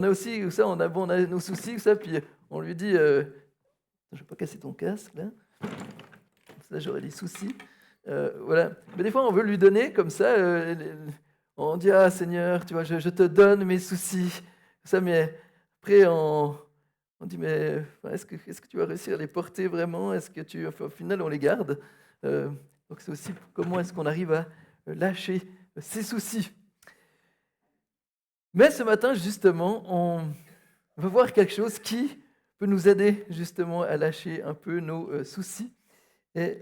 On a aussi ça, on a nos soucis, ça, puis on lui dit, je vais pas casser ton casque là, là j'aurais des soucis. Voilà. Mais des fois, on veut lui donner comme ça, on dit ah Seigneur, tu vois, je te donne mes soucis. Ça, mais après on dit mais enfin, est-ce que tu vas réussir à les porter vraiment? Est-ce que tu, enfin, au final, on les garde. Euh, donc c'est aussi comment est-ce qu'on arrive à lâcher ses soucis. Mais ce matin, justement, on va voir quelque chose qui peut nous aider justement à lâcher un peu nos soucis. Et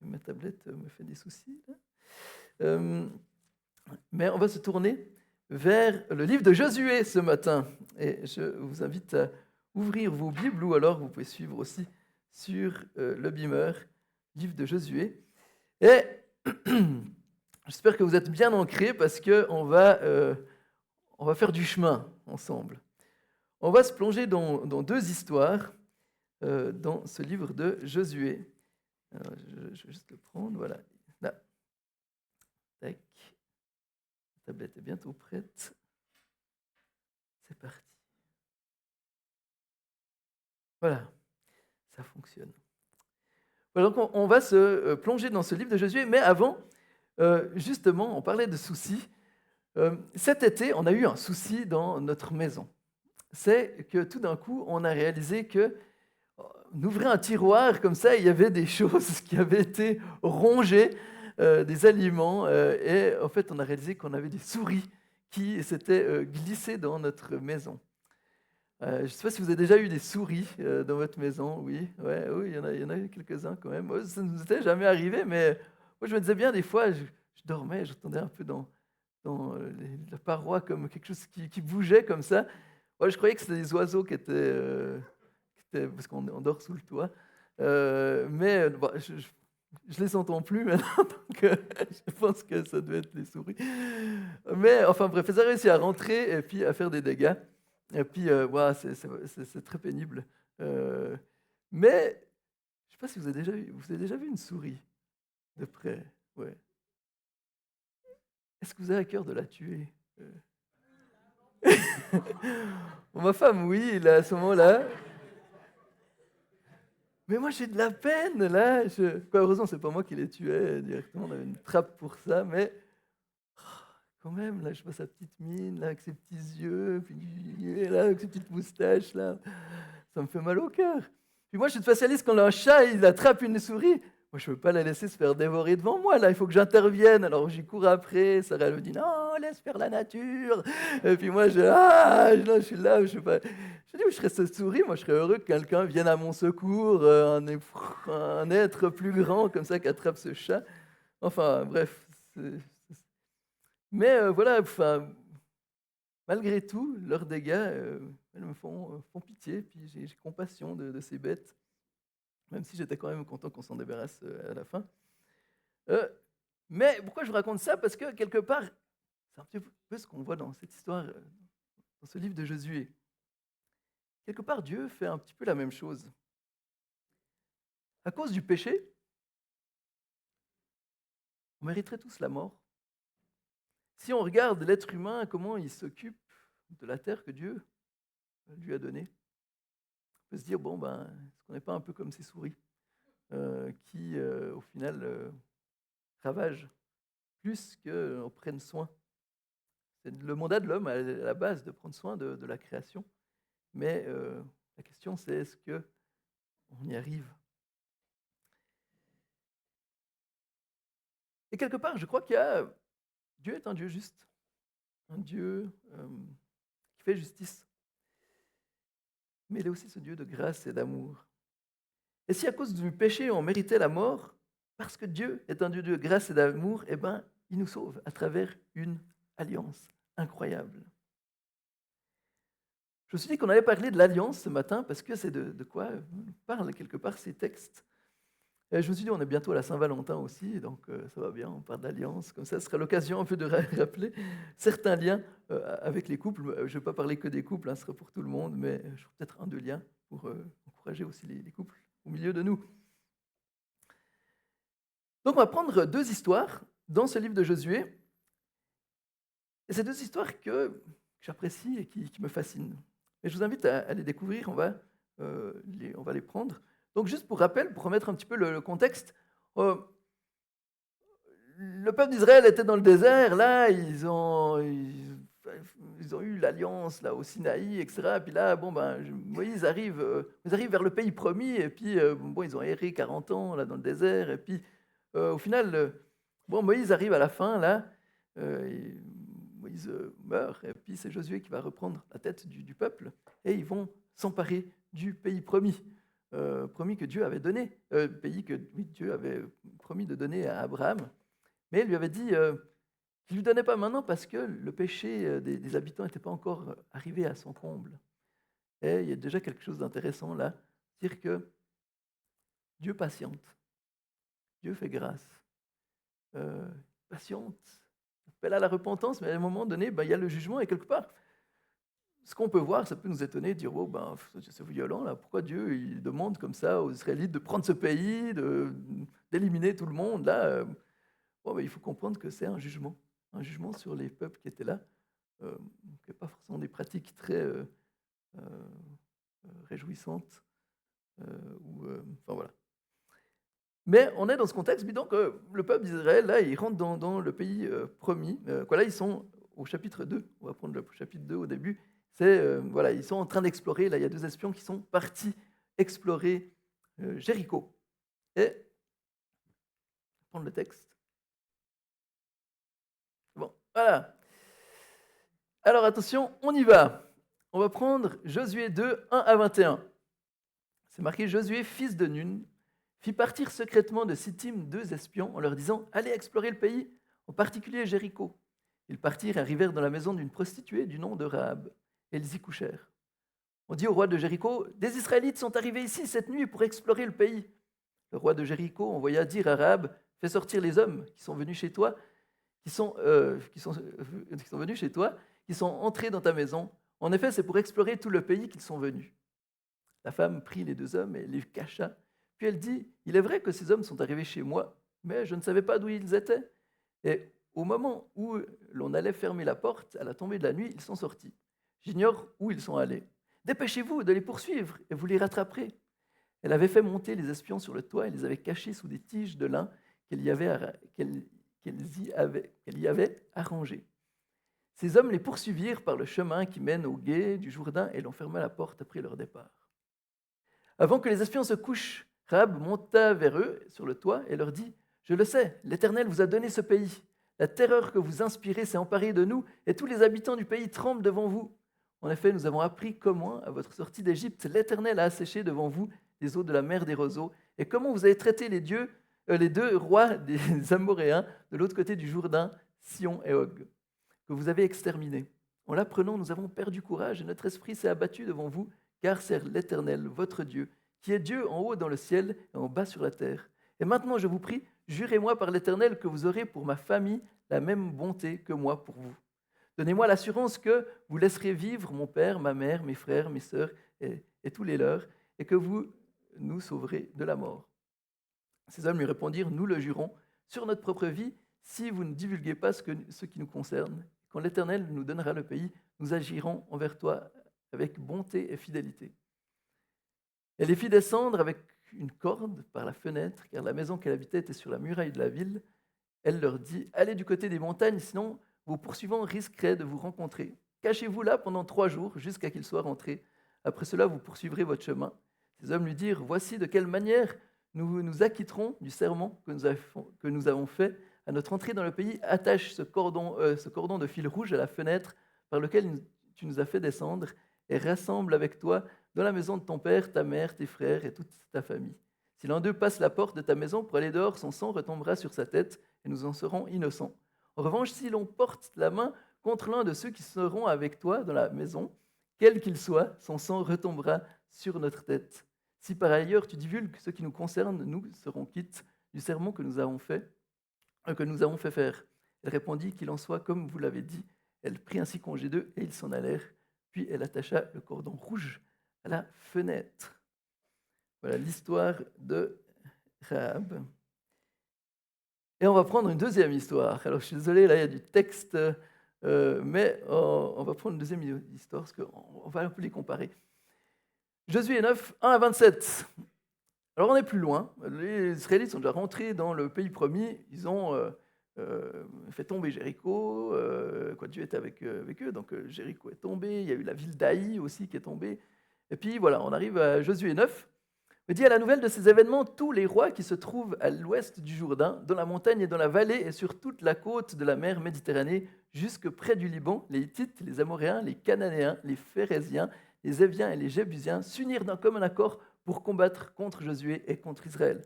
ma tablette me fait des soucis là. Euh, mais on va se tourner vers le livre de Josué ce matin. Et je vous invite à ouvrir vos Bibles ou alors vous pouvez suivre aussi sur le beamer, livre de Josué. Et j'espère que vous êtes bien ancrés parce qu'on on va faire du chemin ensemble. On va se plonger dans deux histoires dans ce livre de Josué. Alors, je vais juste le prendre, voilà. Là. Tac. La tablette est bientôt prête. C'est parti. Voilà, ça fonctionne. Voilà, donc on va se plonger dans ce livre de Josué, mais avant, justement, on parlait de soucis. Cet été, on a eu un souci dans notre maison. C'est que tout d'un coup, on a réalisé que on ouvrait un tiroir comme ça, il y avait des choses qui avaient été rongées, des aliments, et en fait, on a réalisé qu'on avait des souris qui s'étaient glissées dans notre maison. Je ne sais pas si vous avez déjà eu des souris dans votre maison, oui, ouais, oui, il y en a eu quelques-uns quand même. Moi, ça ne nous était jamais arrivé, mais moi, je me disais bien, des fois, je dormais, j'entendais un peu dans la paroi comme quelque chose qui bougeait comme ça. Ouais, je croyais que c'était des oiseaux parce qu'on dort sous le toit. Mais bon, je les entends plus maintenant, donc je pense que ça doit être les souris. Mais enfin bref, elles ont réussi à rentrer et puis à faire des dégâts. Et puis, voilà, c'est très pénible. Euh, mais je ne sais pas si vous avez déjà vu une souris de près. Ouais. Est-ce que vous avez à cœur de la tuer? Bon, ma femme, oui, là, à ce moment-là. Mais moi, j'ai de la peine, là. Quoi, heureusement, c'est pas moi qui les tuais directement. On avait une trappe pour ça, mais quand même, là, je vois sa petite mine, là, avec ses petits yeux, puis là, avec ses petites moustaches, là. Ça me fait mal au cœur. Puis moi, je suis spécialiste quand un chat, il attrape une souris. Moi, je ne peux pas la laisser se faire dévorer devant moi, là. Il faut que j'intervienne. Alors, j'y cours après. Sarah, elle me dit, non, laisse faire la nature. Et puis moi, non, je suis là, je sais pas. Je dis, je serais cette souris, moi, je serais heureux que quelqu'un vienne à mon secours, un être plus grand comme ça qui attrape ce chat. Enfin, bref. Mais voilà, enfin, malgré tout, leurs dégâts, elles me font pitié, puis j'ai compassion de ces bêtes, même si j'étais quand même content qu'on s'en débarrasse à la fin. Euh, mais pourquoi je vous raconte ça? Parce que quelque part, c'est un petit peu ce qu'on voit dans cette histoire, dans ce livre de Josué. Quelque part, Dieu fait un petit peu la même chose. À cause du péché, on mériterait tous la mort. Si on regarde l'être humain, comment il s'occupe de la terre que Dieu lui a donnée, on peut se dire, bon, ben, est-ce qu'on n'est pas un peu comme ces souris qui, au final, ravagent plus qu'on prenne soin. C'est le mandat de l'homme à la base de prendre soin de la création. Mais la question, c'est est-ce qu'on y arrive? Et quelque part, je crois Dieu est un Dieu juste, un Dieu qui fait justice. Mais il est aussi ce Dieu de grâce et d'amour. Et si à cause du péché, on méritait la mort, parce que Dieu est un Dieu de grâce et d'amour, eh ben, il nous sauve à travers une alliance incroyable. Je me suis dit qu'on allait parler de l'alliance ce matin parce que c'est de quoi parlent quelque part ces textes. Et je me suis dit, on est bientôt à la Saint-Valentin aussi, donc ça va bien, on parle d'alliance. Comme ça, ce sera l'occasion un peu de rappeler certains liens avec les couples. Je ne vais pas parler que des couples, ce sera pour tout le monde, mais je ferai peut-être un, deux liens pour encourager aussi les couples au milieu de nous. Donc on va prendre deux histoires dans ce livre de Josué. Et ces deux histoires que j'apprécie et qui me fascinent. Et je vous invite à les découvrir, on va les prendre. Donc juste pour rappel, pour remettre un petit peu le contexte, le peuple d'Israël était dans le désert, là, ils ont eu l'alliance là au Sinaï, etc. Puis là, Moïse ils arrivent vers le pays promis, et puis ils ont erré 40 ans là dans le désert, et puis au final, Moïse arrive à la fin là, et Moïse meurt, et puis c'est Josué qui va reprendre la tête du peuple, et ils vont s'emparer du pays promis. Promis que Dieu avait donné, pays que Dieu avait promis de donner à Abraham. Mais il lui avait dit qu'il ne lui donnait pas maintenant parce que le péché des habitants n'était pas encore arrivé à son comble. Et il y a déjà quelque chose d'intéressant là, dire que Dieu patiente, Dieu fait grâce, patiente, appelle à la repentance, mais à un moment donné, il y a le jugement, et quelque part, ce qu'on peut voir, ça peut nous étonner, dire c'est violent là, pourquoi Dieu il demande comme ça aux Israélites de prendre ce pays, d'éliminer tout le monde là. Il faut comprendre que c'est un jugement sur les peuples qui étaient là, qui n'avaient pas forcément des pratiques très réjouissantes. Voilà. Mais on est dans ce contexte, donc le peuple d'Israël, là, il rentre dans le pays promis. Là, ils sont au chapitre 2, on va prendre le chapitre 2 au début. Ils sont en train d'explorer, là, il y a 2 espions qui sont partis explorer Jéricho. Et, on va prendre le texte. Voilà. Alors attention, on y va. On va prendre Josué 2, 1 à 21. C'est marqué: Josué, fils de Nun, fit partir secrètement de Sittim 2 espions en leur disant: allez explorer le pays, en particulier Jéricho. Ils partirent et arrivèrent dans la maison d'une prostituée du nom de Rahab, et ils y couchèrent. On dit au roi de Jéricho: des Israélites sont arrivés ici cette nuit pour explorer le pays. Le roi de Jéricho envoya dire à Rahab: fais sortir les hommes qui sont venus chez toi, qui sont venus chez toi, qui sont entrés dans ta maison. En effet, c'est pour explorer tout le pays qu'ils sont venus. La femme prit les 2 hommes et les cacha. Puis elle dit: il est vrai que ces hommes sont arrivés chez moi, mais je ne savais pas d'où ils étaient. Et au moment où l'on allait fermer la porte, à la tombée de la nuit, ils sont sortis. J'ignore où ils sont allés. Dépêchez-vous de les poursuivre et vous les rattraperez. Elle avait fait monter les espions sur le toit et les avait cachés sous des tiges de lin qu'elle y avait arrangées. Ces hommes les poursuivirent par le chemin qui mène au gué du Jourdain et l'on ferma la porte après leur départ. Avant que les espions se couchent, Rahab monta vers eux sur le toit et leur dit: je le sais, l'Éternel vous a donné ce pays. La terreur que vous inspirez s'est emparée de nous et tous les habitants du pays tremblent devant vous. En effet, nous avons appris comment, à votre sortie d'Égypte, l'Éternel a asséché devant vous les eaux de la mer des roseaux, et comment vous avez traité les 2 rois des Amoréens de l'autre côté du Jourdain, Sion et Og, que vous avez exterminés. En l'apprenant, nous avons perdu courage et notre esprit s'est abattu devant vous, car c'est l'Éternel, votre Dieu, qui est Dieu en haut dans le ciel et en bas sur la terre. Et maintenant, je vous prie, jurez-moi par l'Éternel que vous aurez pour ma famille la même bonté que moi pour vous. Donnez-moi l'assurance que vous laisserez vivre mon père, ma mère, mes frères, mes sœurs et tous les leurs, et que vous nous sauverez de la mort. Ces hommes lui répondirent: nous le jurons sur notre propre vie, si vous ne divulguez pas ce qui nous concerne. Quand l'Éternel nous donnera le pays, nous agirons envers toi avec bonté et fidélité. Elle les fit descendre avec une corde par la fenêtre, car la maison qu'elle habitait était sur la muraille de la ville. Elle leur dit: allez du côté des montagnes, sinon vos poursuivants risqueraient de vous rencontrer. Cachez-vous là pendant 3 jours, jusqu'à qu'ils soient rentrés. Après cela, vous poursuivrez votre chemin. Ces hommes lui dirent: voici de quelle manière nous nous acquitterons du serment que nous avons fait à notre entrée dans le pays. Attache ce cordon de fil rouge à la fenêtre par lequel tu nous as fait descendre, et rassemble avec toi dans la maison de ton père, ta mère, tes frères et toute ta famille. Si l'un d'eux passe la porte de ta maison pour aller dehors, son sang retombera sur sa tête et nous en serons innocents. En revanche, si l'on porte la main contre l'un de ceux qui seront avec toi dans la maison, quel qu'il soit, son sang retombera sur notre tête. Si par ailleurs tu divulgues ce qui nous concerne, nous serons quittes du serment que nous avons fait faire. Elle répondit: qu'il en soit comme vous l'avez dit. Elle prit ainsi congé d'eux et ils s'en allèrent. Puis elle attacha le cordon rouge à la fenêtre. Voilà l'histoire de Rahab. Et on va prendre une deuxième histoire. Alors je suis désolé, là il y a du texte mais on va prendre une deuxième histoire, parce qu'on va un peu les comparer. Josué 9, 1 à 27. Alors on est plus loin. Les Israélites sont déjà rentrés dans le pays promis. Ils ont fait tomber Jéricho. Dieu était avec eux, donc Jéricho est tombé. Il y a eu la ville d'Aï aussi qui est tombée. Et puis voilà, on arrive à Josué 9. Il dit à la nouvelle de ces événements, tous les rois qui se trouvent à l'ouest du Jourdain, dans la montagne et dans la vallée et sur toute la côte de la mer Méditerranée, jusque près du Liban, les Hittites, les Amoréens, les Cananéens, les Phéréziens, les Éviens et les Jébusiens s'unirent d'un commun accord pour combattre contre Josué et contre Israël.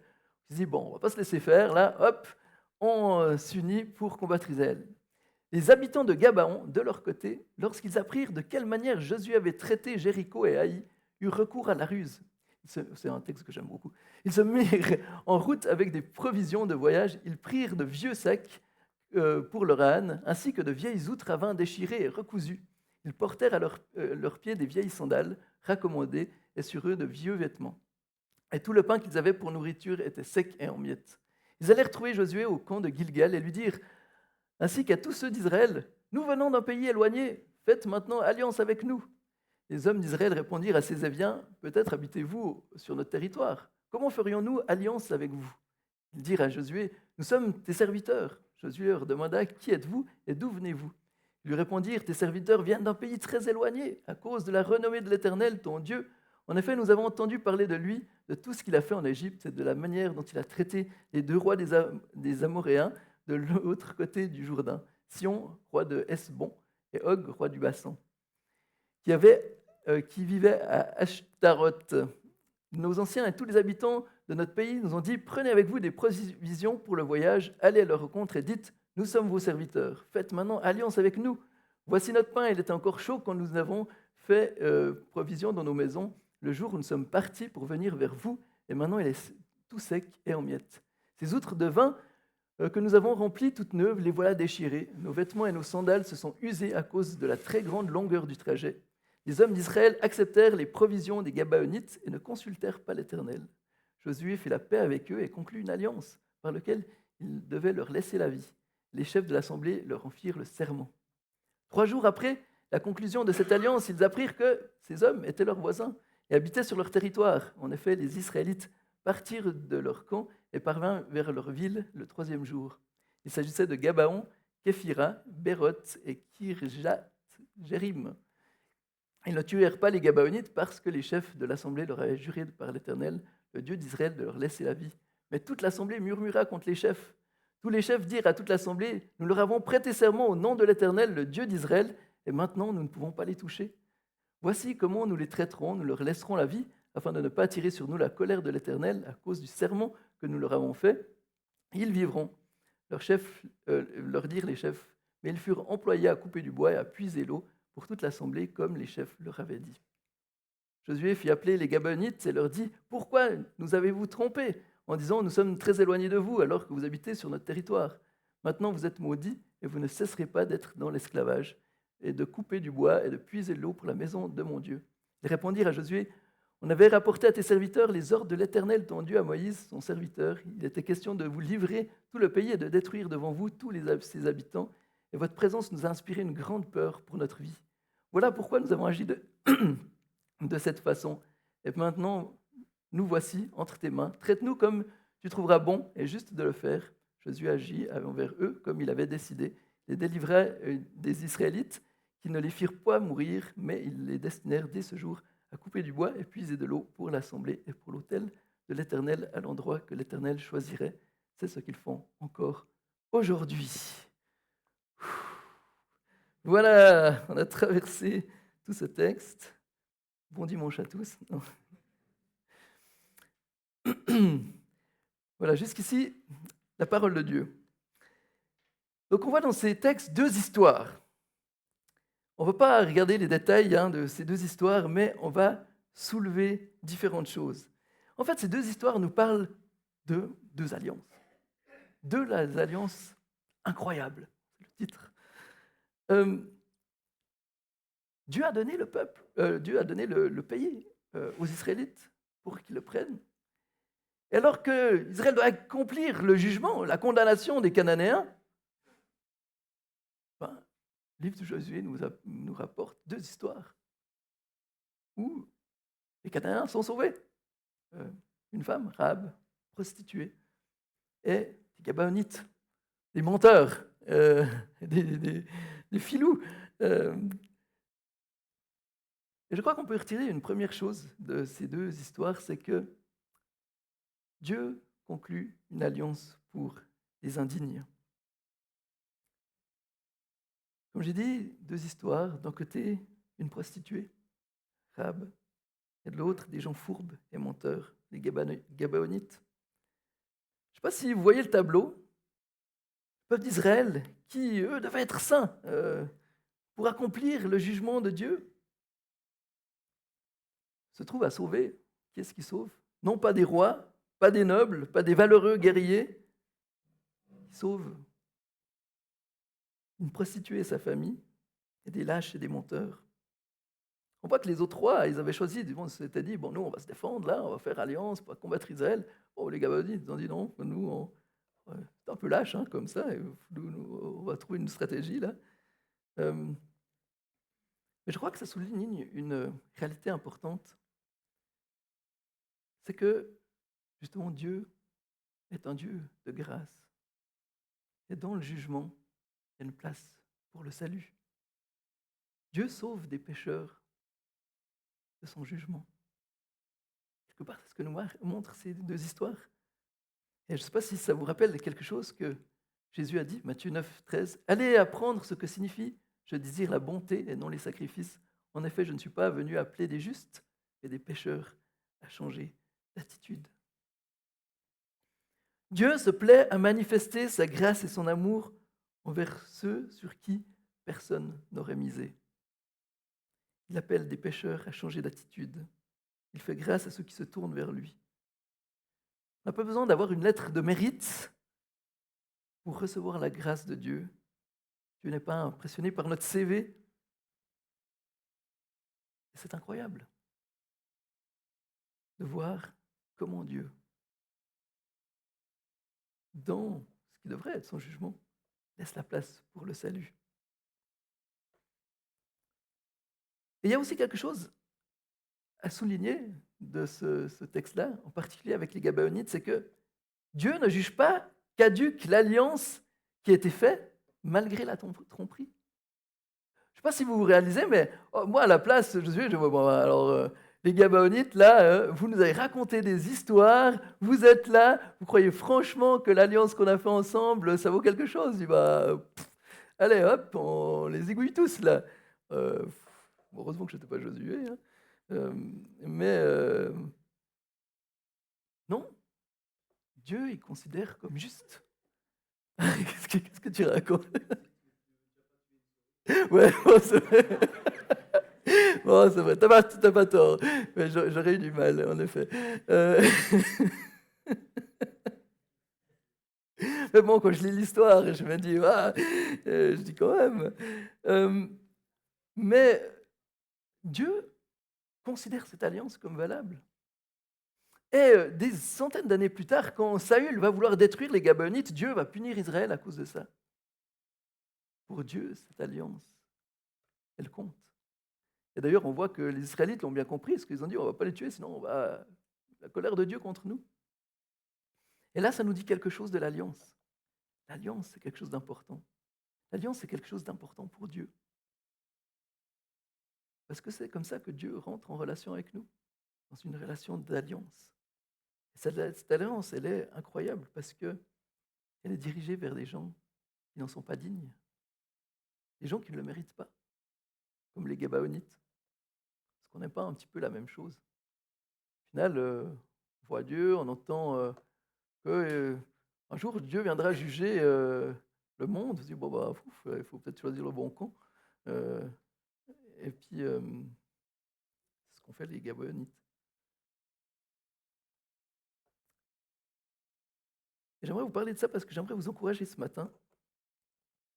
Ils disent, bon, on ne va pas se laisser faire, là, hop, on s'unit pour combattre Israël. Les habitants de Gabaon, de leur côté, lorsqu'ils apprirent de quelle manière Josué avait traité Jéricho et Haï, eurent recours à la ruse. C'est un texte que j'aime beaucoup. Ils se mirent en route avec des provisions de voyage. Ils prirent de vieux sacs pour leur âne, ainsi que de vieilles outres à vin déchirées et recousues. Ils portèrent à leurs pieds des vieilles sandales raccommodées et sur eux de vieux vêtements. Et tout le pain qu'ils avaient pour nourriture était sec et en miettes. Ils allèrent trouver Josué au camp de Gilgal et lui dirent, ainsi qu'à tous ceux d'Israël, nous venons d'un pays éloigné, faites maintenant alliance avec nous. Les hommes d'Israël répondirent à ces Éviens, peut-être habitez-vous sur notre territoire. Comment ferions-nous alliance avec vous? Ils dirent à Josué, nous sommes tes serviteurs. Josué leur demanda, qui êtes-vous et d'où venez-vous? Ils lui répondirent, tes serviteurs viennent d'un pays très éloigné, à cause de la renommée de l'Éternel, ton Dieu. En effet, nous avons entendu parler de lui, de tout ce qu'il a fait en Égypte et de la manière dont il a traité les deux rois des Amoréens de l'autre côté du Jourdain, Sion, roi de Hesbon, et Og, roi du Bassan, qui vivait à Ashtaroth. Nos anciens et tous les habitants de notre pays nous ont dit, prenez avec vous des provisions pour le voyage, allez à leur rencontre et dites, nous sommes vos serviteurs, faites maintenant alliance avec nous. Voici notre pain, il était encore chaud quand nous avons fait provision dans nos maisons, le jour où nous sommes partis pour venir vers vous, et maintenant il est tout sec et en miettes. Ces outres de vin que nous avons remplies toutes neuves, les voilà déchirées. Nos vêtements et nos sandales se sont usés à cause de la très grande longueur du trajet. Les hommes d'Israël acceptèrent les provisions des Gabaonites et ne consultèrent pas l'Éternel. Josué fit la paix avec eux et conclut une alliance par laquelle il devait leur laisser la vie. Les chefs de l'assemblée leur en firent le serment. 3 jours après la conclusion de cette alliance, ils apprirent que ces hommes étaient leurs voisins et habitaient sur leur territoire. En effet, les Israélites partirent de leur camp et parvinrent vers leur ville le 3e jour. Il s'agissait de Gabaon, Képhira, Béroth et Kirjath Jérim. Ils ne tuèrent pas les Gabaonites parce que les chefs de l'assemblée leur avaient juré par l'Éternel, le Dieu d'Israël, de leur laisser la vie. Mais toute l'assemblée murmura contre les chefs. Tous les chefs dirent à toute l'assemblée, nous leur avons prêté serment au nom de l'Éternel, le Dieu d'Israël, et maintenant nous ne pouvons pas les toucher. Voici comment nous les traiterons, nous leur laisserons la vie, afin de ne pas attirer sur nous la colère de l'Éternel à cause du serment que nous leur avons fait. Ils vivront. Leur dirent les chefs, mais ils furent employés à couper du bois et à puiser l'eau pour toute l'assemblée, comme les chefs leur avaient dit. Josué fit appeler les Gabaonites et leur dit, « Pourquoi nous avez-vous trompés en disant, nous sommes très éloignés de vous, alors que vous habitez sur notre territoire? Maintenant vous êtes maudits, et vous ne cesserez pas d'être dans l'esclavage, et de couper du bois et de puiser l'eau pour la maison de mon Dieu. » Ils répondirent à Josué, « On avait rapporté à tes serviteurs les ordres de l'Éternel, ton Dieu, à Moïse, son serviteur. Il était question de vous livrer tout le pays et de détruire devant vous tous ses habitants, et votre présence nous a inspiré une grande peur pour notre vie. Voilà pourquoi nous avons agi de cette façon. Et maintenant, nous voici entre tes mains. Traite-nous comme tu trouveras bon et juste de le faire. » Josué agit envers eux comme il avait décidé. Il les délivra des Israélites qui ne les firent pas mourir, mais ils les destinèrent dès ce jour à couper du bois et puiser de l'eau pour l'assemblée et pour l'autel de l'Éternel à l'endroit que l'Éternel choisirait. C'est ce qu'ils font encore aujourd'hui. Voilà, on a traversé tout ce texte. Bon dimanche à tous. Voilà, jusqu'ici, la parole de Dieu. Donc on voit dans ces textes 2 histoires. On ne va pas regarder les détails de ces 2 histoires, mais on va soulever différentes choses. En fait, ces 2 histoires nous parlent de 2 alliances. 2 alliances incroyables, c'est le titre. Dieu a donné le peuple, Dieu a donné le pays aux Israélites pour qu'ils le prennent. Et alors qu'Israël doit accomplir le jugement, la condamnation des Cananéens, Le livre de Josué nous rapporte 2 histoires où les Cananéens sont sauvés. Euh, une femme, Rahab, prostituée, et des Gabaonites, des menteurs, des filous. Euh, et je crois qu'on peut retirer une première chose de ces 2 histoires, c'est que Dieu conclut une alliance pour les indignes. Comme j'ai dit, 2 histoires. D'un côté, une prostituée, Rahab, et de l'autre, des gens fourbes et menteurs, les Gabaonites. Je ne sais pas si vous voyez le tableau. Le peuple d'Israël, qui, eux, devaient être saints pour accomplir le jugement de Dieu, se trouve à sauver. Qui est-ce qui sauve? Non pas des rois, pas des nobles, pas des valeureux guerriers. Il sauve une prostituée et sa famille, et des lâches et des menteurs. On voit que les autres rois, ils avaient choisi, ils s'étaient dit, bon, nous, on va se défendre, là, on va faire alliance pour combattre Israël. Oh, les Gabaonites, ils ont dit non, nous, c'est un peu lâche, hein, comme ça, et on va trouver une stratégie, là. Euh, mais je crois que ça souligne une réalité importante. C'est que, justement, Dieu est un Dieu de grâce. Et dans le jugement, il y a une place pour le salut. Dieu sauve des pécheurs de son jugement. Quelque part, c'est ce que nous montrent ces 2 histoires. Et je ne sais pas si ça vous rappelle quelque chose que Jésus a dit, Matthieu 9, 13. « Allez apprendre ce que signifie « Je désire la bonté et non les sacrifices. En effet, je ne suis pas venu appeler des justes, mais des pécheurs à changer d'attitude. » Dieu se plaît à manifester sa grâce et son amour envers ceux sur qui personne n'aurait misé. Il appelle des pécheurs à changer d'attitude. Il fait grâce à ceux qui se tournent vers lui. On n'a pas besoin d'avoir une lettre de mérite pour recevoir la grâce de Dieu. Dieu n'est pas impressionné par notre CV. Et c'est incroyable de voir comment Dieu, dans ce qui devrait être son jugement, laisse la place pour le salut. Et il y a aussi quelque chose à souligner de ce texte-là, en particulier avec les Gabaonites, c'est que Dieu ne juge pas caduque l'alliance qui a été faite malgré la tromperie. Je ne sais pas si vous vous réalisez, mais moi, à la place, je vois, bon, alors, les Gabaonites, là, vous nous avez raconté des histoires, vous êtes là, vous croyez franchement que l'alliance qu'on a fait ensemble, ça vaut quelque chose? Je dis, bah, allez, hop, on les égouille tous, là. Euh, heureusement que je n'étais pas Josué, hein. Mais non, Dieu, il considère comme juste. Qu'est-ce que tu racontes? Ouais, bon, c'est vrai. Bon, c'est vrai, t'as pas tort. Mais j'aurais eu du mal, en effet. Euh, Mais bon, quand je lis l'histoire, je me dis, ah, je dis quand même. Euh, Mais Dieu considère cette alliance comme valable. Et des centaines d'années plus tard, quand Saül va vouloir détruire les Gabaonites, Dieu va punir Israël à cause de ça. Pour Dieu, cette alliance, elle compte. Et d'ailleurs, on voit que les Israélites l'ont bien compris, parce qu'ils ont dit, on ne va pas les tuer, sinon on va... la colère de Dieu contre nous. Et là, ça nous dit quelque chose de l'alliance. L'alliance, c'est quelque chose d'important. L'alliance, c'est quelque chose d'important pour Dieu. Parce que c'est comme ça que Dieu rentre en relation avec nous, dans une relation d'alliance. Et cette alliance, elle est incroyable parce qu'elle est dirigée vers des gens qui n'en sont pas dignes, des gens qui ne le méritent pas, comme les Gabaonites. Est-ce qu'on n'est pas un petit peu la même chose? Au final, on voit Dieu, on entend qu'un jour Dieu viendra juger le monde. On se dit, bon, bah, il faut peut-être choisir le bon camp. Euh, et puis, c'est ce qu'ont fait les Gabaonites. Et j'aimerais vous parler de ça parce que j'aimerais vous encourager ce matin.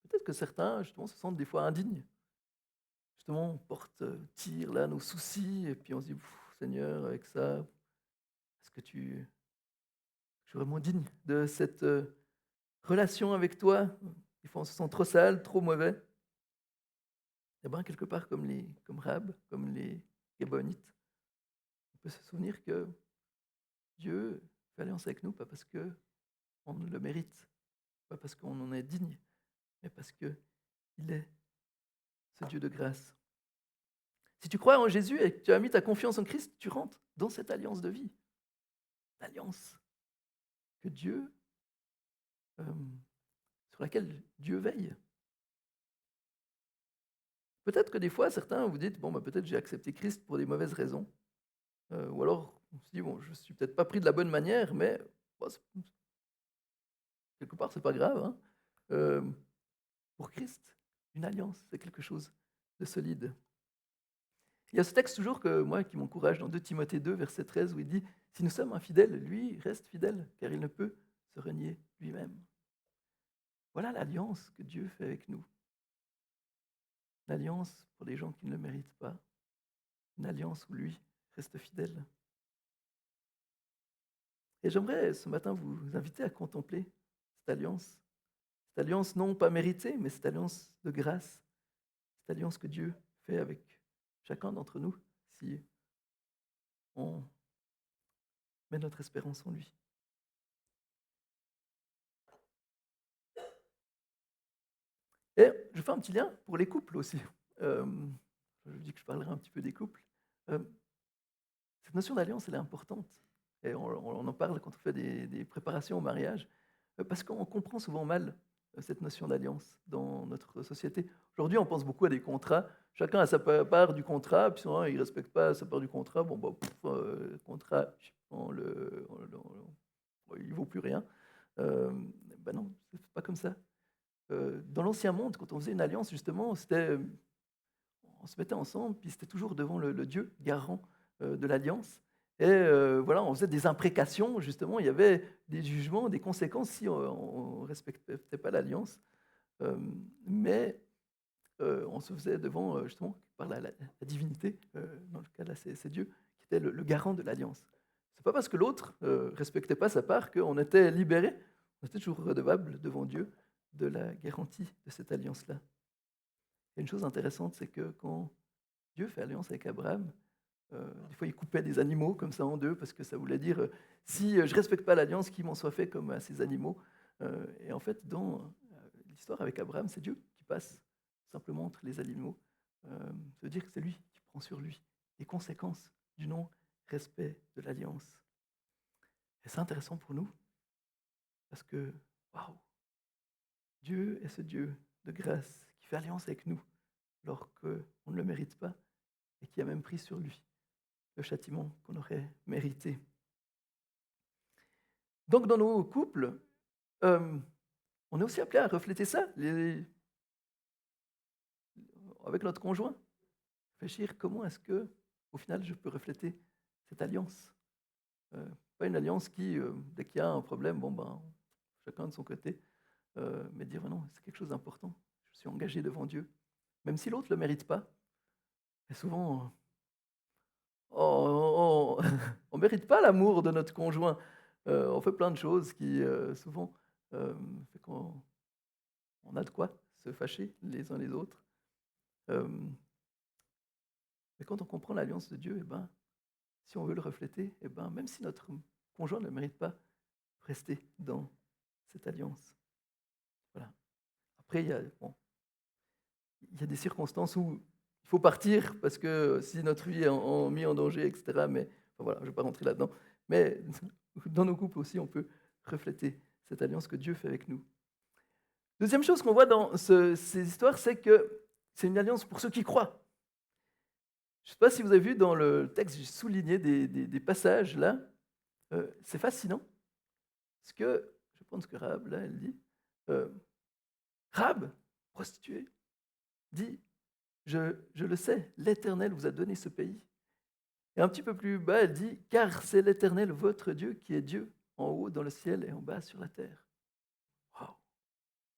Peut-être que certains, justement, se sentent des fois indignes. Justement, on porte, tire là nos soucis, et puis on se dit, Seigneur, avec ça, est-ce que je suis vraiment digne de cette relation avec toi? Des fois, on se sent trop sale, trop mauvais. eh ben, quelque part comme Rahab, comme les Gabonites, on peut se souvenir que Dieu fait alliance avec nous, pas parce qu'on le mérite, pas parce qu'on en est digne, mais parce qu'il est ce Dieu de grâce. Si tu crois en Jésus et que tu as mis ta confiance en Christ, tu rentres dans cette alliance de vie, l'alliance que Dieu, euh, sur laquelle Dieu veille. Peut-être que des fois, certains vous dites, bon, bah, peut-être j'ai accepté Christ pour des mauvaises raisons. Ou alors, on se dit, bon, je ne suis peut-être pas pris de la bonne manière, mais bon, quelque part, c'est pas grave. Hein. Euh, pour Christ, une alliance, c'est quelque chose de solide. Il y a ce texte toujours que moi qui m'encourage dans 2 Timothée 2, verset 13, où il dit, si nous sommes infidèles, lui reste fidèle, car il ne peut se renier lui-même. Voilà l'alliance que Dieu fait avec nous. L'alliance pour les gens qui ne le méritent pas. Une alliance où lui reste fidèle. Et j'aimerais ce matin vous inviter à contempler cette alliance. Cette alliance non pas méritée, mais cette alliance de grâce. Cette alliance que Dieu fait avec chacun d'entre nous si on met notre espérance en lui. Et je fais un petit lien pour les couples aussi. Euh, je dis que je parlerai un petit peu des couples. Euh, cette notion d'alliance, elle est importante. Et on en parle quand on fait des préparations au mariage, parce qu'on comprend souvent mal cette notion d'alliance dans notre société. Aujourd'hui, on pense beaucoup à des contrats. Chacun a sa part du contrat, puis souvent, il ne respecte pas sa part du contrat. Bon, bah, contrat, il ne vaut plus rien. Ben non, c'est pas comme ça. Dans l'ancien monde, quand on faisait une alliance, justement, on se mettait ensemble, puis c'était toujours devant le Dieu garant de l'alliance. Et voilà, on faisait des imprécations, justement, il y avait des jugements, des conséquences si on ne respectait pas l'alliance. Euh, mais on se faisait devant, justement, par la divinité, dans le cas là, c'est Dieu, qui était le garant de l'alliance. C'est pas parce que l'autre respectait pas sa part qu'on était libéré, on était toujours redevable devant Dieu de la garantie de cette alliance-là. Et une chose intéressante, c'est que quand Dieu fait alliance avec Abraham, des fois il coupait des animaux comme ça en deux, parce que ça voulait dire, si je ne respecte pas l'alliance, qu'il m'en soit fait comme à ces animaux. Et en fait, dans l'histoire avec Abraham, c'est Dieu qui passe simplement entre les animaux. Ça veut dire que c'est lui qui prend sur lui les conséquences du non-respect de l'alliance. Et c'est intéressant pour nous, parce que, waouh, Dieu est ce Dieu de grâce qui fait alliance avec nous, alors qu'on ne le mérite pas, et qui a même pris sur lui le châtiment qu'on aurait mérité. Donc dans nos couples, on est aussi appelé à refléter ça avec notre conjoint. Réfléchir comment est-ce que, au final, je peux refléter cette alliance. Pas une alliance qui, dès qu'il y a un problème, bon ben, chacun de son côté, mais dire non, c'est quelque chose d'important. Je suis engagé devant Dieu, même si l'autre ne le mérite pas. Et souvent, on ne mérite pas l'amour de notre conjoint. On fait plein de choses qui, souvent, fait qu'on a de quoi se fâcher les uns les autres. Mais quand on comprend l'alliance de Dieu, eh ben, si on veut le refléter, eh ben, même si notre conjoint ne le mérite pas, rester dans cette alliance. Voilà. Après, il y a des circonstances où il faut partir parce que si notre vie est mis en danger, etc. Mais enfin, voilà, je ne vais pas rentrer là-dedans. Mais dans nos couples aussi, on peut refléter cette alliance que Dieu fait avec nous. Deuxième chose qu'on voit dans ces histoires, c'est que c'est une alliance pour ceux qui croient. Je ne sais pas si vous avez vu dans le texte, j'ai souligné des passages là. C'est fascinant. Parce que, je pense que Rahab, là, elle dit, Rahab, prostituée, dit, je le sais, l'Éternel vous a donné ce pays. Et un petit peu plus bas, elle dit, car c'est l'Éternel, votre Dieu, qui est Dieu, en haut dans le ciel et en bas sur la terre. Waouh,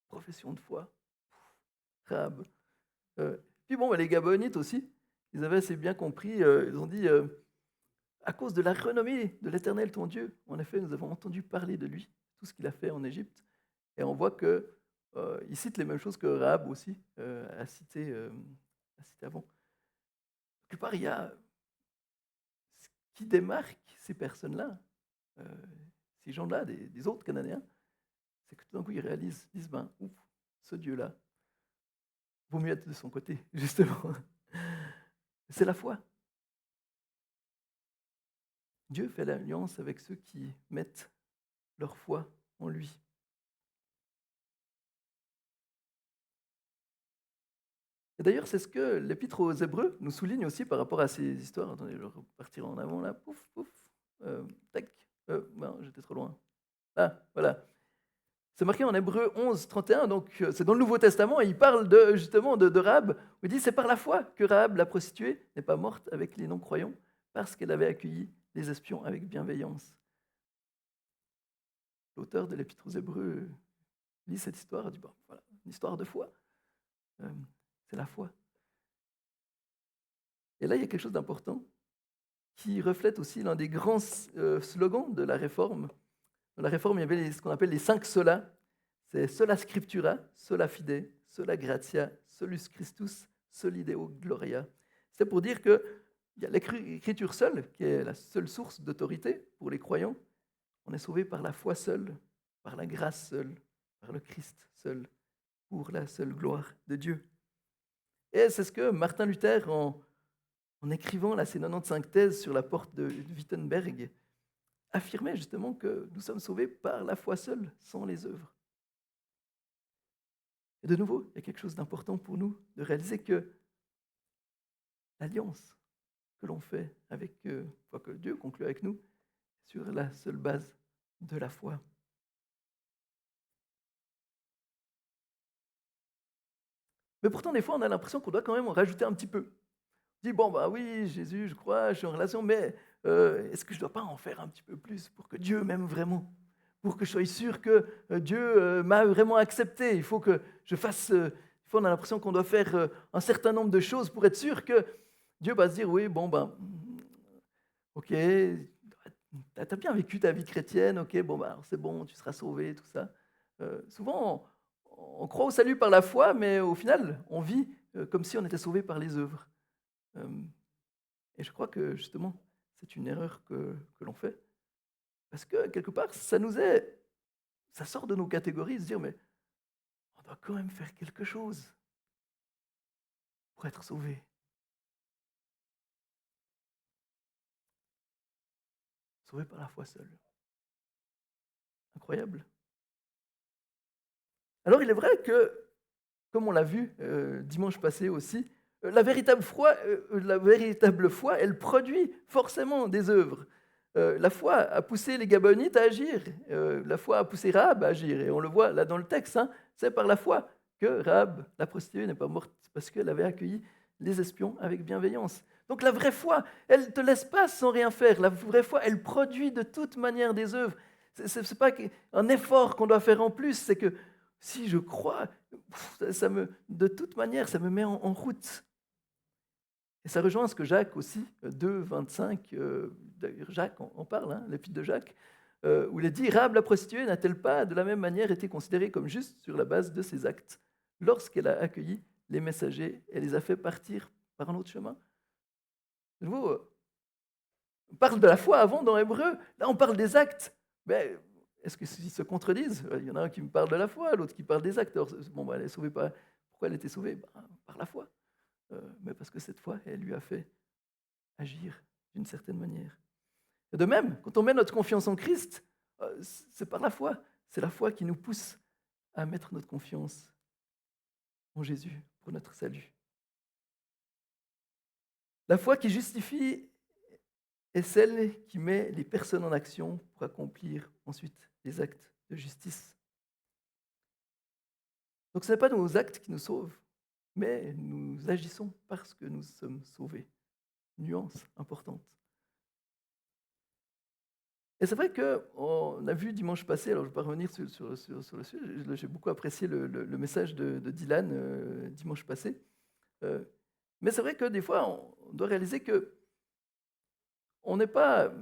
profession de foi. Rahab. Puis bon, les Gabonites aussi, ils avaient assez bien compris, ils ont dit, à cause de la renommée de l'Éternel, ton Dieu, en effet, nous avons entendu parler de lui, tout ce qu'il a fait en Égypte. Et on voit qu'il cite les mêmes choses que Rahab aussi a cité la cité avant. Quelque part, il y a ce qui démarque ces personnes-là, euh, ces gens-là, des autres Cananéens, c'est que tout d'un coup, ils réalisent, ils disent, ben, ouf, ce Dieu-là, vaut mieux être de son côté, justement. C'est la foi. Dieu fait l'alliance avec ceux qui mettent leur foi en lui. Et d'ailleurs, c'est ce que l'Épître aux Hébreux nous souligne aussi par rapport à ces histoires. Attendez, je vais repartir en avant là. Pouf, pouf. Tac. Non, j'étais trop loin. Ah, voilà. C'est marqué en Hébreux 11, 31, donc c'est dans le Nouveau Testament, et il parle justement de Rahab, où il dit c'est par la foi que Rahab, la prostituée, n'est pas morte avec les non-croyants, parce qu'elle avait accueilli les espions avec bienveillance. L'auteur de l'Épître aux Hébreux lit cette histoire et dit bon, voilà, une histoire de foi. C'est la foi. Et là, il y a quelque chose d'important qui reflète aussi l'un des grands slogans de la Réforme. Dans la Réforme, il y avait ce qu'on appelle les 5 solas. C'est sola scriptura, sola fide, sola gratia, solus Christus, soli Deo gloria. C'est pour dire qu'il y a l'écriture seule, qui est la seule source d'autorité pour les croyants. On est sauvé par la foi seule, par la grâce seule, par le Christ seul, pour la seule gloire de Dieu. Et c'est ce que Martin Luther, en écrivant ces 95 thèses sur la porte de Wittenberg, affirmait justement que nous sommes sauvés par la foi seule, sans les œuvres. Et de nouveau, il y a quelque chose d'important pour nous de réaliser que l'alliance que l'on fait avec, que Dieu conclut avec nous, sur la seule base de la foi. Mais pourtant, des fois, on a l'impression qu'on doit quand même en rajouter un petit peu. On dit, bon, bah oui, Jésus, je crois, je suis en relation, mais est-ce que je ne dois pas en faire un petit peu plus pour que Dieu m'aime vraiment? Pour que je sois sûr que Dieu m'a vraiment accepté. Il faut que je fasse... il faut, on a l'impression qu'on doit faire un certain nombre de choses pour être sûr que Dieu va se dire, oui, bon, ben, ok, tu as bien vécu ta vie chrétienne, ok, bon, ben, c'est bon, tu seras sauvé, tout ça. Souvent, on croit au salut par la foi, mais au final, on vit comme si on était sauvé par les œuvres. Et je crois que justement, c'est une erreur que l'on fait. Parce que quelque part, ça sort de nos catégories, de se dire, mais on doit quand même faire quelque chose pour être sauvé. Sauvé par la foi seule. Incroyable. Alors il est vrai que, comme on l'a vu dimanche passé aussi, la véritable foi, elle produit forcément des œuvres. La foi a poussé les Gabonites à agir, la foi a poussé Rahab à agir, et on le voit là dans le texte, hein, c'est par la foi que Rahab, la prostituée, n'est pas morte, parce qu'elle avait accueilli les espions avec bienveillance. Donc la vraie foi, elle ne te laisse pas sans rien faire, la vraie foi, elle produit de toute manière des œuvres. Ce n'est pas un effort qu'on doit faire en plus, c'est que si je crois, de toute manière, ça me met en route. Et ça rejoint ce que Jacques aussi, 2, 25, d'ailleurs Jacques en parle, hein, l'épître de Jacques, où il est dit « Rahab la prostituée n'a-t-elle pas de la même manière été considérée comme juste sur la base de ses actes, lorsqu'elle a accueilli les messagers et les a fait partir par un autre chemin ?» De nouveau, on parle de la foi avant dans Hébreu, là on parle des actes. Mais est-ce qu'ils se contredisent? Il y en a un qui me parle de la foi, l'autre qui parle des actes. Alors, bon, bah, elle est sauvée par... Pourquoi elle était sauvée? Par la foi. Mais parce que cette foi, elle lui a fait agir d'une certaine manière. Et de même, quand on met notre confiance en Christ, c'est par la foi. C'est la foi qui nous pousse à mettre notre confiance en Jésus pour notre salut. La foi qui justifie est celle qui met les personnes en action pour accomplir ensuite les actes de justice. Donc ce n'est pas nos actes qui nous sauvent, mais nous agissons parce que nous sommes sauvés. Nuance importante. Et c'est vrai qu'on a vu dimanche passé, alors je ne vais pas revenir sur le sujet, j'ai beaucoup apprécié le message de Dylan dimanche passé. Mais c'est vrai que des fois, on doit réaliser que on n'est pas...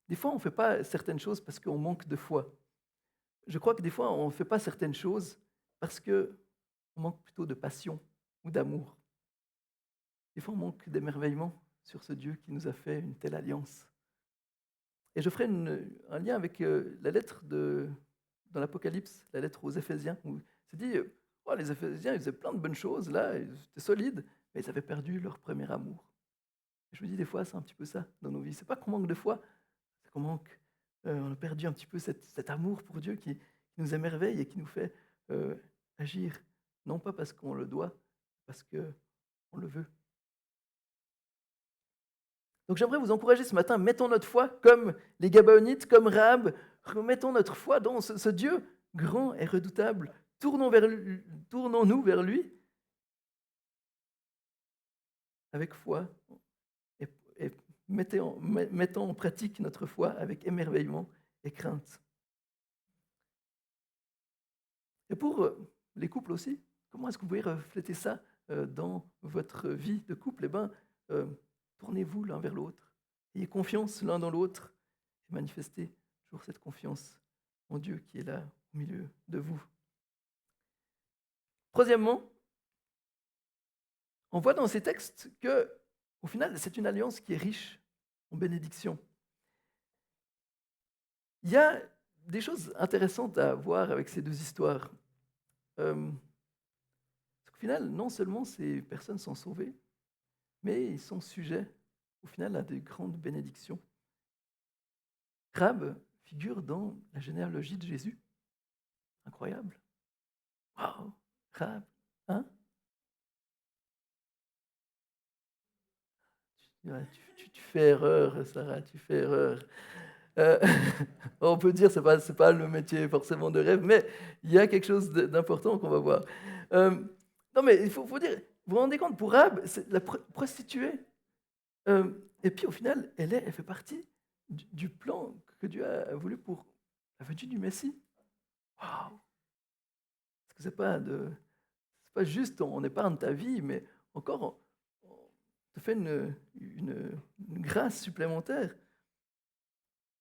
Des fois, on ne fait pas certaines choses parce qu'on manque de foi. Je crois que des fois, on ne fait pas certaines choses parce qu'on manque plutôt de passion ou d'amour. des fois, on manque d'émerveillement sur ce Dieu qui nous a fait une telle alliance. Et je ferai un lien avec la lettre dans l'Apocalypse, la lettre aux Éphésiens, où c'est dit, oh, les Éphésiens, ils faisaient plein de bonnes choses, là, ils étaient solides, mais ils avaient perdu leur premier amour. Et je me dis, des fois, c'est un petit peu ça dans nos vies. C'est pas qu'on manque de foi, c'est qu'on manque, on a perdu un petit peu cet amour pour Dieu qui nous émerveille et qui nous fait agir, non pas parce qu'on le doit, parce qu'on le veut. Donc j'aimerais vous encourager ce matin, mettons notre foi comme les Gabaonites, comme Rahab, remettons notre foi dans ce Dieu grand et redoutable. Tournons-nous vers lui avec foi et mettons en pratique notre foi avec émerveillement et crainte. Et pour les couples aussi, comment est-ce que vous pouvez refléter ça dans votre vie de couple? Eh bien, tournez-vous l'un vers l'autre, ayez confiance l'un dans l'autre et manifestez toujours cette confiance en Dieu qui est là au milieu de vous. Troisièmement, on voit dans ces textes que, au final, c'est une alliance qui est riche en bénédictions. Il y a des choses intéressantes à voir avec ces deux histoires. Au final, non seulement ces personnes sont sauvées, mais ils sont sujets, au final, à de grandes bénédictions. Rahab figure dans la généalogie de Jésus. Incroyable. Waouh, Rahab, hein? Ouais, tu fais erreur, Sarah, tu fais erreur. Euh, on peut dire que c'est pas le métier forcément de rêve, mais il y a quelque chose d'important qu'on va voir. Euh, non, mais il faut dire, vous vous rendez compte, pour Rahab, c'est la prostituée. Et puis au final, elle fait partie du plan que Dieu a voulu pour la venue du Messie. Waouh! Parce que c'est pas juste on épargne ta vie, mais encore on te fait une grâce supplémentaire.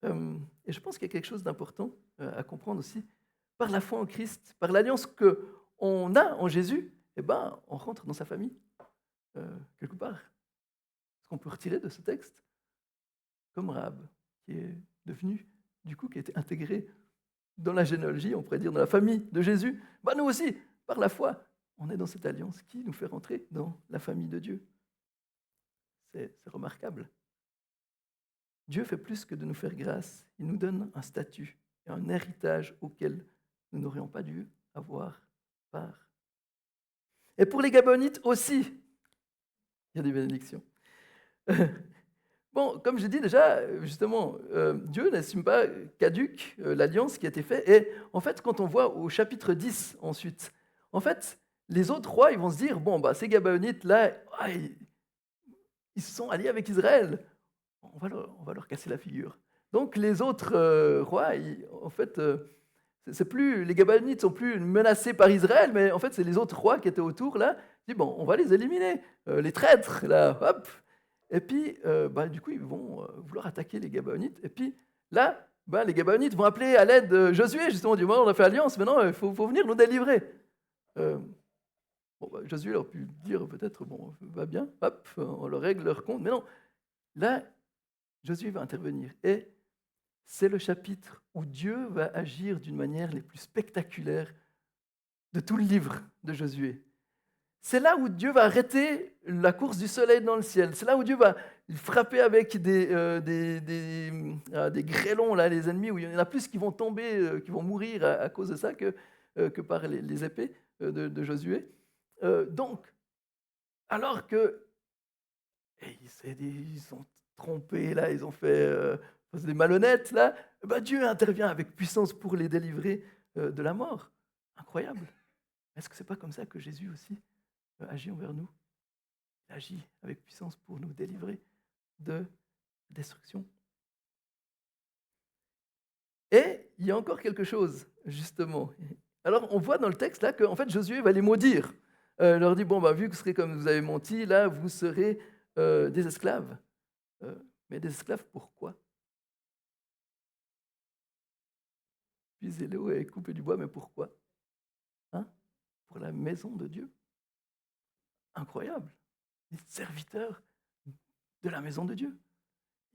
Et je pense qu'il y a quelque chose d'important à comprendre aussi. Par la foi en Christ, par l'alliance qu'on a en Jésus, eh ben, on rentre dans sa famille, quelque part. Ce qu'on peut retirer de ce texte, comme Rahab, qui est devenu, du coup, qui a été intégré dans la généalogie, on pourrait dire dans la famille de Jésus, bah nous aussi, par la foi, on est dans cette alliance qui nous fait rentrer dans la famille de Dieu. C'est remarquable. Dieu fait plus que de nous faire grâce. Il nous donne un statut et un héritage auquel nous n'aurions pas dû avoir part. Et pour les Gabonites aussi, il y a des bénédictions. Bon, comme j'ai dit déjà, justement, Dieu n'estime pas caduque l'alliance qui a été faite. Et en fait, quand on voit au chapitre 10 ensuite, en fait, les autres rois, ils vont se dire, bon, bah, ces Gabaonites, là, ils se sont alliés avec Israël. On va leur casser la figure. Donc les autres rois, en fait, c'est plus, les Gabaonites sont plus menacés par Israël, mais en fait, c'est les autres rois qui étaient autour, là, qui disent, bon, on va les éliminer, les traîtres, là, hop. Et puis, bah, du coup, ils vont vouloir attaquer les Gabaonites. Et puis, là, bah, les Gabaonites vont appeler à l'aide de Josué, justement, du moment où on a fait alliance, maintenant, il faut venir nous délivrer. Bon, bah, Josué aurait pu dire peut-être, bon, va bien, hop, on leur règle leur compte. Mais non, là, Josué va intervenir. Et c'est le chapitre où Dieu va agir d'une manière les plus spectaculaires de tout le livre de Josué. C'est là où Dieu va arrêter la course du soleil dans le ciel. C'est là où Dieu va frapper avec des grêlons, là, les ennemis, où il y en a plus qui vont tomber, qui vont mourir à cause de ça que par les épées de Josué. Donc, alors que ils sont trompés, là, ils ont fait c'est des malhonnêtes, là, ben Dieu intervient avec puissance pour les délivrer de la mort. Incroyable. Est-ce que c'est pas comme ça que Jésus aussi agit envers nous? Il agit avec puissance pour nous délivrer de destruction. Et il y a encore quelque chose, justement. Alors, on voit dans le texte là qu'en fait, Josué va les maudire. Il leur dit, bon, bah, vu que vous serez comme vous avez menti, là, vous serez des esclaves. Mais des esclaves, pourquoi? Puiser l'eau et couper du bois, mais pourquoi? Hein? Pour la maison de Dieu. Incroyable. des serviteurs de la maison de Dieu.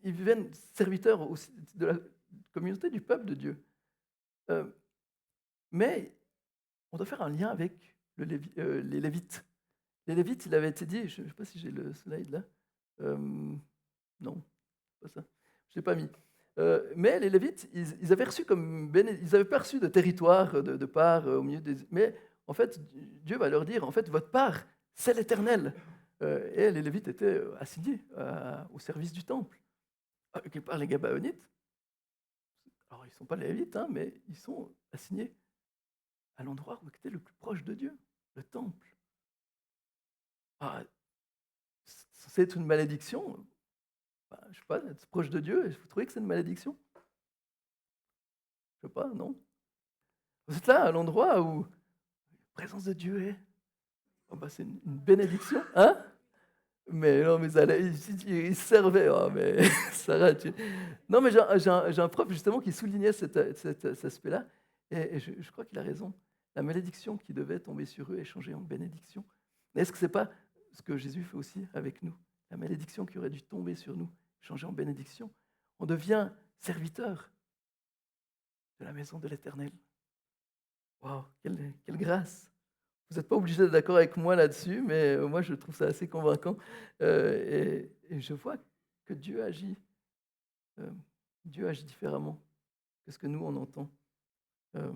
Ils deviennent serviteurs aussi de la communauté du peuple de Dieu. Euh, mais on doit faire un lien avec les Lévites. Les Lévites, il avait été dit, je ne sais pas si j'ai le slide là. Euh, non, pas ça. Je ne l'ai pas mis. Mais les Lévites, ils avaient reçu ils n'avaient pas reçu de territoire de part au milieu des. Mais en fait, Dieu va leur dire, en fait, votre part, c'est l'Éternel. Et les Lévites étaient assignés au service du temple. Quelque part, les Gabaonites, alors ils ne sont pas les Lévites, hein, mais ils sont assignés à l'endroit où était le plus proche de Dieu, le temple. Ah, c'est une malédiction. Bah, je ne sais pas, être proche de Dieu, vous trouvez que c'est une malédiction? Je ne sais pas, non. Vous êtes là, à l'endroit où la présence de Dieu est. Oh, bah, c'est une bénédiction, hein? Mais non, mais il servait. Oh, mais Sarah, non, mais j'ai un prof justement qui soulignait cet aspect-là, et je crois qu'il a raison. La malédiction qui devait tomber sur eux est changée en bénédiction. Mais est-ce que ce n'est pas ce que Jésus fait aussi avec nous? La malédiction qui aurait dû tomber sur nous, changée en bénédiction. On devient serviteur de la maison de l'Éternel. Waouh, quelle grâce! Vous n'êtes pas obligé d'être d'accord avec moi là-dessus, mais moi je trouve ça assez convaincant. Et je vois que Dieu agit. euh, Dieu agit différemment que ce que nous on entend. Euh,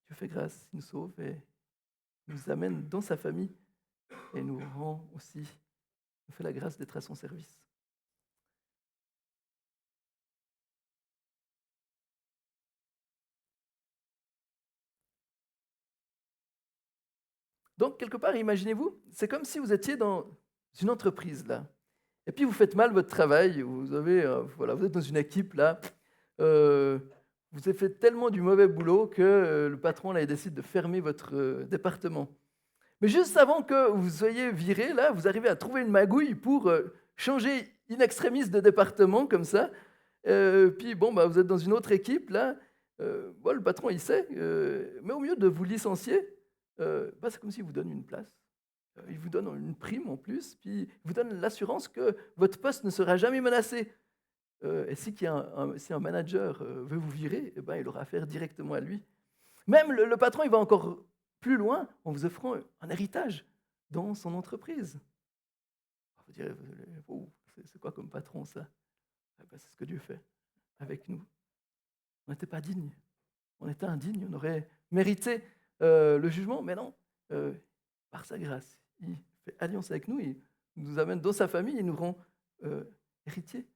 Dieu fait grâce, il nous sauve et nous amène dans sa famille et nous rend aussi, nous fait la grâce d'être à son service. Donc, quelque part, imaginez-vous, c'est comme si vous étiez dans une entreprise, là. Et puis, vous faites mal votre travail, voilà, vous êtes dans une équipe, là. euh, vous avez fait tellement du mauvais boulot que le patron, là, il décide de fermer votre département. Mais juste avant que vous soyez viré, là, vous arrivez à trouver une magouille pour changer in extremis de département, comme ça. Puis, bon, bah, vous êtes dans une autre équipe, là. Bon, le patron, il sait. Mais au mieux de vous licencier, bah, c'est comme s'il vous donne une place. Il vous donne une prime en plus, puis il vous donne l'assurance que votre poste ne sera jamais menacé. Et si un manager veut vous virer, eh ben, il aura affaire directement à lui. Même le patron, il va encore plus loin en vous offrant un héritage dans son entreprise. Vous direz, oh, c'est quoi comme patron ça? Eh ben, c'est ce que Dieu fait avec nous. On n'était pas dignes. On était indignes, on aurait mérité le jugement, mais non. Par sa grâce, il fait alliance avec nous, il nous amène dans sa famille, il nous rend héritiers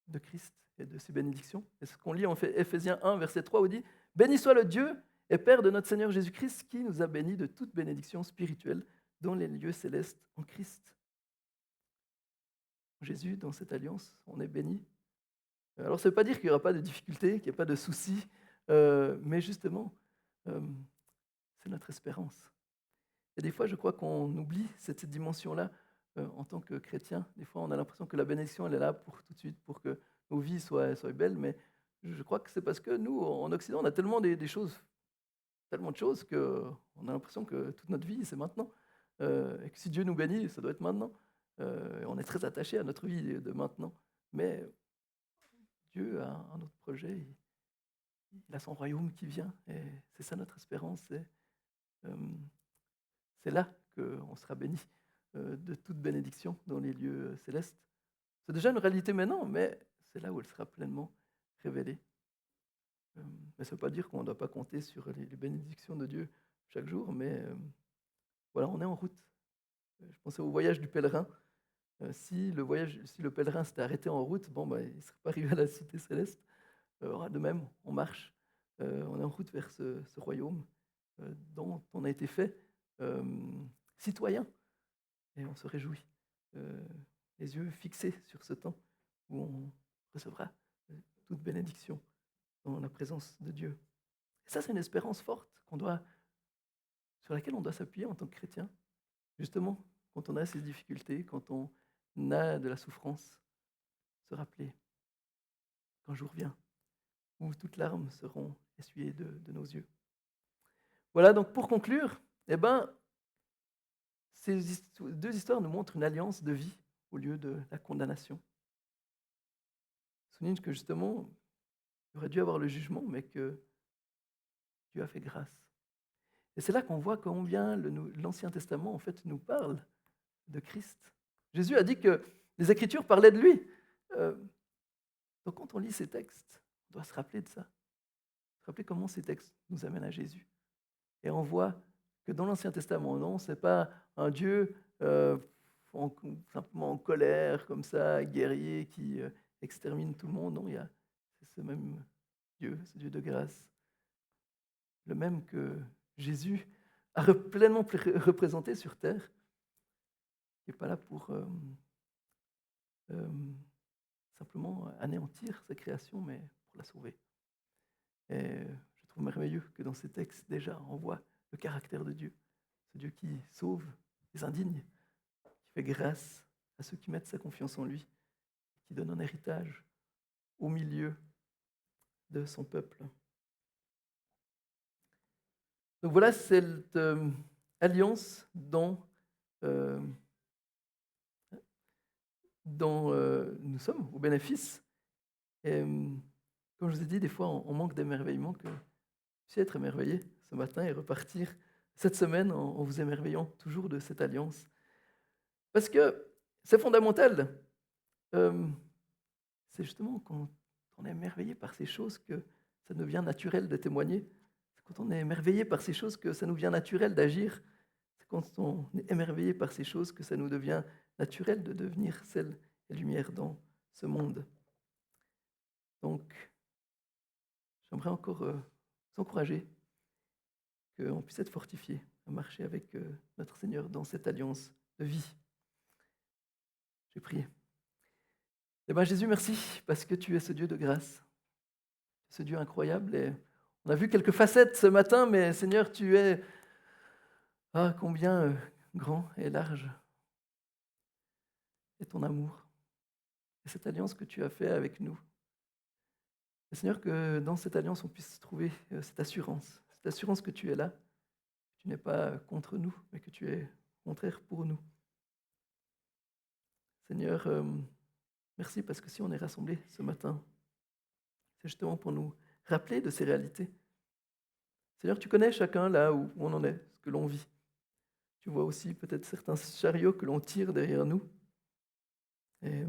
de Christ et de ses bénédictions. Et ce qu'on lit en Éphésiens 1, verset 3, où il dit « Béni soit le Dieu et Père de notre Seigneur Jésus-Christ, qui nous a bénis de toute bénédiction spirituelle dans les lieux célestes en Christ. » Jésus, dans cette alliance, on est béni. Alors, ça ne veut pas dire qu'il n'y aura pas de difficultés, qu'il n'y a pas de soucis, mais justement, c'est notre espérance. Et des fois, je crois qu'on oublie cette dimension-là en tant que chrétien. Des fois, on a l'impression que la bénédiction, elle est là pour tout de suite, pour que nos vies soient belles, mais je crois que c'est parce que nous, en Occident, on a tellement des choses, tellement de choses, qu'on a l'impression que toute notre vie, c'est maintenant. Et que si Dieu nous bénit, ça doit être maintenant. On est très attaché à notre vie de maintenant. Mais Dieu a un autre projet. Il a son royaume qui vient. Et c'est ça notre espérance. C'est là qu'on sera béni de toute bénédiction dans les lieux célestes. C'est déjà une réalité maintenant, mais c'est là où elle sera pleinement révélée. Mais ça ne veut pas dire qu'on ne doit pas compter sur les bénédictions de Dieu chaque jour, mais voilà, on est en route. Je pensais au voyage du pèlerin. Si le pèlerin s'était arrêté en route, bon, bah, il ne serait pas arrivé à la cité céleste. De même, on marche, on est en route vers ce royaume dont on a été fait citoyen, et on se réjouit, les yeux fixés sur ce temps où on recevra toute bénédiction dans la présence de Dieu. Et ça, c'est une espérance forte sur laquelle on doit s'appuyer en tant que chrétien, justement, quand on a ces difficultés, quand on a de la souffrance, se rappeler qu'un jour vient où toutes larmes seront essuyées de nos yeux. Voilà, donc pour conclure, eh ben, deux histoires nous montrent une alliance de vie au lieu de la condamnation. Souligne que justement, il aurait dû avoir le jugement, mais que Dieu a fait grâce. Et c'est là qu'on voit combien l'Ancien Testament en fait nous parle de Christ. Jésus a dit que les Écritures parlaient de lui. Euh, donc quand on lit ces textes, on doit se rappeler de ça. Se rappeler comment ces textes nous amènent à Jésus. Et on voit que dans l'Ancien Testament, non, ce n'est pas un Dieu simplement en colère, comme ça, guerrier, qui extermine tout le monde. Non, c'est ce même Dieu, ce Dieu de grâce. Le même que Jésus a pleinement représenté sur terre. Il n'est pas là pour simplement anéantir sa création, mais pour la sauver. Et je trouve merveilleux que dans ces textes, déjà, on voit le caractère de Dieu. Ce Dieu qui sauve les indignes, qui fait grâce à ceux qui mettent sa confiance en lui, qui donne un héritage au milieu de son peuple. Donc voilà cette alliance dont nous sommes au bénéfice. Et comme je vous ai dit, des fois on manque d'émerveillement, que je être émerveillé ce matin et repartir cette semaine en vous émerveillant toujours de cette alliance. Parce que c'est fondamental. C'est justement quand on est émerveillé par ces choses que ça devient naturel de témoigner. C'est quand on est émerveillé par ces choses que ça nous devient naturel d'agir. C'est quand on est émerveillé par ces choses que ça nous devient naturel de devenir sel et lumière dans ce monde. Donc, j'aimerais encore vous encourager qu'on puisse être fortifié à marcher avec notre Seigneur dans cette alliance de vie. J'ai prié. Eh bien, Jésus, merci parce que tu es ce Dieu de grâce, ce Dieu incroyable. Et on a vu quelques facettes ce matin, mais Seigneur, tu es combien grand et large est ton amour et cette alliance que tu as fait avec nous. Et Seigneur, que dans cette alliance, on puisse trouver cette assurance que tu es là, que tu n'es pas contre nous, mais que tu es au contraire pour nous. Seigneur, merci parce que si on est rassemblés ce matin, c'est justement pour nous rappeler de ces réalités. Seigneur, tu connais chacun là où on en est, ce que l'on vit. Tu vois aussi peut-être certains chariots que l'on tire derrière nous. Et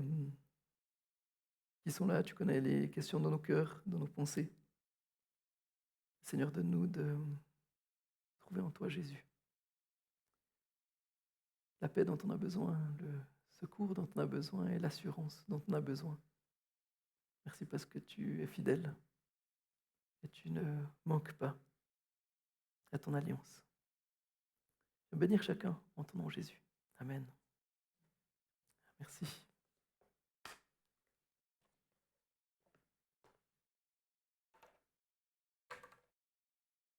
qui sont là, tu connais les questions dans nos cœurs, dans nos pensées. Seigneur, donne-nous de trouver en toi Jésus la paix dont on a besoin, le secours dont on a besoin et l'assurance dont on a besoin. Merci parce que tu es fidèle et tu ne manques pas à ton alliance. Bénir chacun en ton nom Jésus. Amen. Merci.